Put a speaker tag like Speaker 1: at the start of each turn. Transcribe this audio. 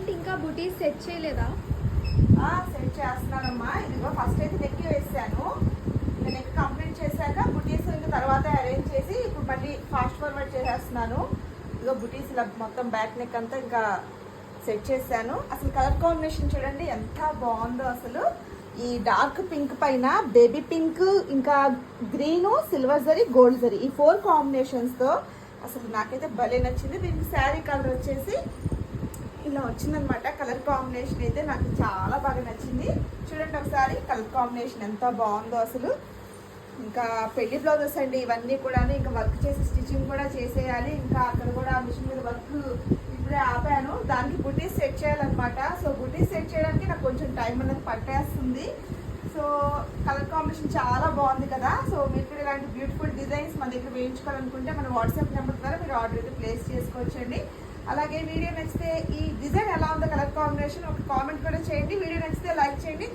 Speaker 1: ఏంటి ఇంకా బుటీస్ సెట్ చేయలేదా?
Speaker 2: సెట్ చేస్తున్నానమ్మా. ఇదిగో ఫస్ట్ అయితే నెక్ వేసాను. నెక్ కంప్లీట్ చేశాక బుటీస్ ఇంకా తర్వాత అరేంజ్ చేసి ఇప్పుడు మళ్ళీ ఫాస్ట్ ఫార్వర్డ్ చేసేస్తున్నాను. ఇదిగో బుటీస్ ఇలా మొత్తం బ్యాక్ నెక్ అంతా ఇంకా సెట్ చేశాను. అసలు కలర్ కాంబినేషన్ చూడండి ఎంత బాగుందో. అసలు ఈ డార్క్ పింక్ పైన బేబీ పింక్, ఇంకా green, silver zari, gold zari, ఈ 4 కాంబినేషన్స్తో అసలు నాకైతే భలే నచ్చింది. దీనికి శారీ కలర్ వచ్చేసి ఇలా వచ్చిందనమాట. కలర్ కాంబినేషన్ అయితే నాకు చాలా బాగా నచ్చింది. చూడండి ఒకసారి కలర్ కాంబినేషన్ ఎంత బాగుందో అసలు. ఇంకా పెళ్లి బ్లౌజెస్ అండి ఇవన్నీ కూడా. ఇంకా వర్క్ చేసి స్టిచ్చింగ్ కూడా చేసేయాలి. ఇంకా అక్కడ కూడా మిషన్ మీద వర్క్ ఇప్పుడే ఆపాను. దానికి బుటీస్ సెట్ చేయాలన్నమాట. సో బుటీస్ సెట్ చేయడానికి నాకు కొంచెం టైం అనేది పట్టేస్తుంది. సో కలర్ కాంబినేషన్ చాలా బాగుంది కదా. సో మీరు కూడా ఇలాంటి బ్యూటిఫుల్ డిజైన్స్ మన దగ్గర వేయించుకోవాలనుకుంటే మన వాట్సాప్ నెంబర్ ద్వారా మీరు ఆర్డర్ అయితే ప్లేస్ చేసుకోవచ్చండి. అలాగే వీడియో నచ్చితే ఈ డిజైన్ ఎలా ఉందో కలర్ కాంబినేషన్ ఒక కామెంట్ కూడా చేయండి. వీడియో నచ్చితే లైక్ చేయండి.